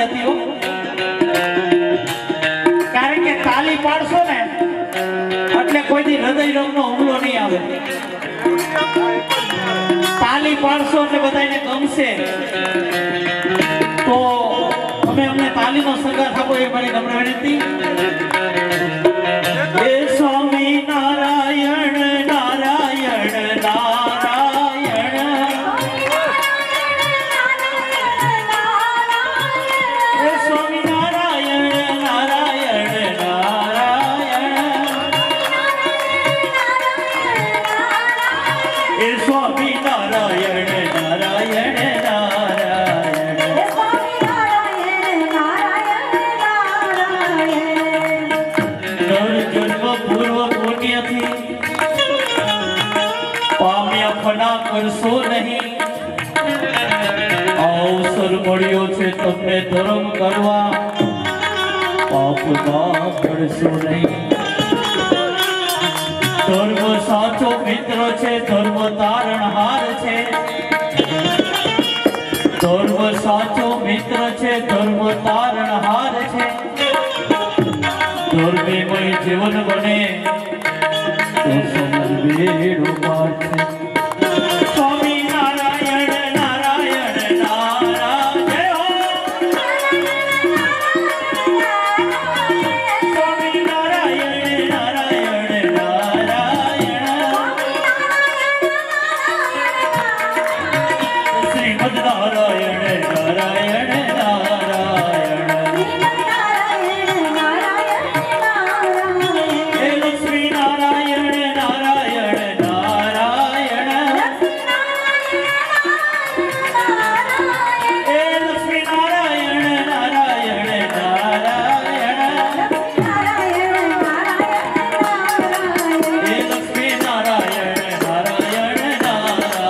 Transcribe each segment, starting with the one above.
જાતી હો, કારણ કે તાલી પાડશો ને એટલે કોઈથી હૃદય રોગનો હુમલો નહીં આવે. તાલી પાડશો એટલે બધાને ગમશે. તો અમને તાલીનો સંગાથ આપો એ મારી નમ્ર વિનંતી. હે સ્વામી નારાયણ નારાયણ નારાયણ, હે સ્વામી નારાયણ નારાયણ નારાયણ, હે સ્વામી નારાયણ નારાયણ નારાયણ, જન્મ પૂર્વ પુણ્યથી પામ્યા ફના કરશો નહીં. અવસર મળ્યો છે તમને ધર્મ કરવા, પાપ ના કરશો નહીં. ધર્મ સાચો મિત્ર છે, ધર્મ તારણહાર છે. ધર્મ સાચો મિત્ર છે, ધર્મ તારણહાર છે. ધર્મેમય જીવન બને તો સમજવેરો પાઠ છે. સ્વામી નારાયણ નારાયણ નારાયણ, સ્વામી નારાયણ નારાયણ નારાયણ, શ્રીમદ નારાયણ નારાયણ નારાયણ, હે લક્ષ્મી નારાયણ નારાયણ નારાયણ, હે લક્ષ્મી નારાયણ નારાયણ નારાયણ, હે લક્ષ્મી નારાયણ નારાયણ નારાયણ,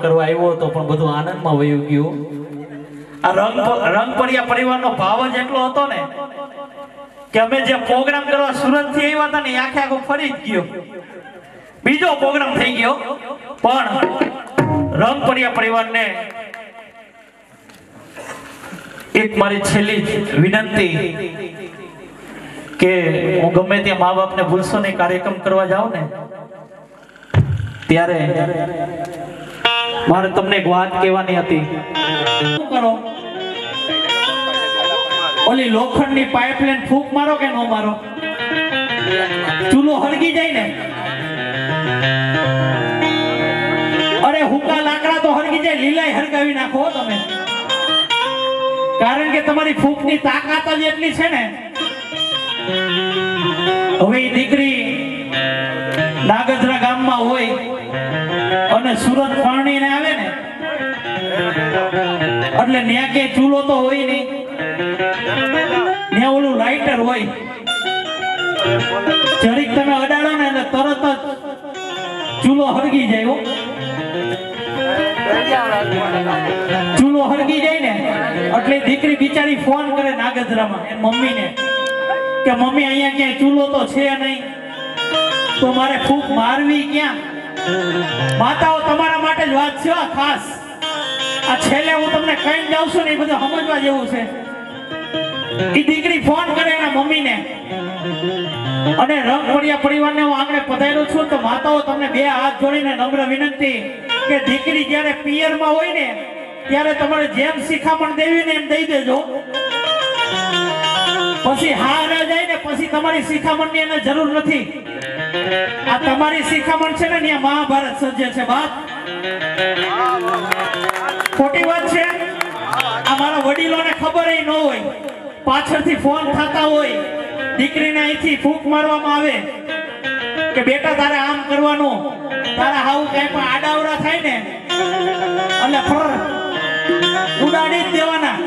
કરવા આવ્યો હતો પણ બધું આનંદમાં વયું ગયું. આ રંગપરિયા પરિવારનો ભાવ જ એટલો હતો ને કે અમે જે પ્રોગ્રામ કરવા સુરત થી આવ્યા હતા ને આખે આખો ફરી જ ગયો, બીજો પ્રોગ્રામ થઈ ગયો. પણ રંગપરિયા પરિવારને એક મારી છેલ્લી વિનંતી કે હું ગમે ત્યાં મા બાપને ભૂલશો નહીં, કાર્યક્રમ કરવા જાઉં ને ત્યારે મારે તમને એક વાત કહેવાની હતી. શું કરો? ઓલી લોખંડની પાઇપલાઇન ફૂંક મારો કે ન મારો? ચૂલો હળગી જાય ને? અરે હુકા લાકડા તો હળગી જાય, લીલાય હળગાવી નાખો તમે. કારણ કે તમારી ફૂંકની તાકાત જ એટલી છે ને. હવે એ દીકરી નાગજરા ગામમાં હોય અને સુરત પરણીને આવે ને એટલે ન્યા કે ચૂલો તો હોય નહીં, ન્યા ઓલું લાઇટર હોય. જરીક તમે અડાડો ને એટલે તરત જ ચૂલો હળગી જાય. ચૂલો હળગી જાય ને એટલે દીકરી બિચારી ફોન કરે નાગજરામાં એ મમ્મીને કે મમ્મી અહીંયા ક્યાંય ચૂલો તો છે નહીં, તો મારે ફૂંક મારવી ક્યાં? માતાઓ તમારા માટે જ વાત છે ખાસ. આ છેલ્લે હું તમને કઈ જાઉં છું ને એ બધું સમજવા જેવું છે. એ દીકરી ફોન કરે એના મમ્મીને અને રંગપરિયા પરિવારને હું આંગણે પધાર્યો છું તો માતાઓ તમને બે હાથ જોડીને નમ્ર વિનંતી કે દીકરી જ્યારે પિયરમાં હોય ને ત્યારે તમારે જેમ શિખામણ દેવી ને એમ દઈ દેજો. પછી હા ન જાય ને પછી તમારી શિખામણની એને જરૂર નથી. આ તમારી શિખામણ છે ને ત્યાં મહાભારત સર્જે છે. બાપ ખોટી વાત છે? આ મારા વડીલોને ખબર ન હોય, પાછળથી ફોન થતા હોય, દીકરીને અહીંથી ફૂંક મારવામાં આવે કે બેટા તારે આમ કરવાનું, તારા હાવ કઈ પણ આડાવડા થાય ને એટલે ઉડાડી જ દેવાના.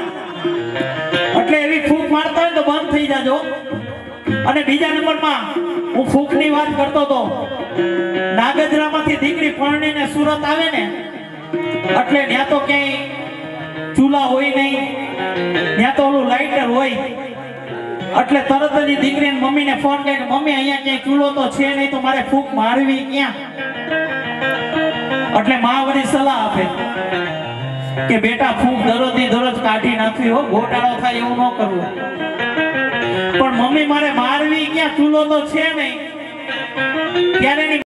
એટલે એવી ફૂંક મારતા હોય તો બંધ થઈ જાજો. અને બીજા નંબરમાં હું ફૂંકની વાત કરતો હતો. નાગજરામાંથી દીકરી પરણીને સુરત આવે ને એટલે ત્યાં તો ક્યાંય ચૂલા હોય નહીં, ત્યાં તો ઓલું લાઇટર હોય. એટલે તરત જ દીકરી મમ્મીને ફોન કરે કે મમ્મી અહીંયા ક્યાંય ચૂલો તો છે નહીં, તો મારે ફૂંક મારવી ક્યાં? એટલે મા વળી સલાહ આપે કે બેટા ફૂંક દરરોજની દરરોજ કાઢી નાખવી હો, ગોટાળો થાય એવું ન કરવું. પણ મમ્મી મારે મારવી ક્યાં? ચૂલો તો છે નહીં. ત્યારે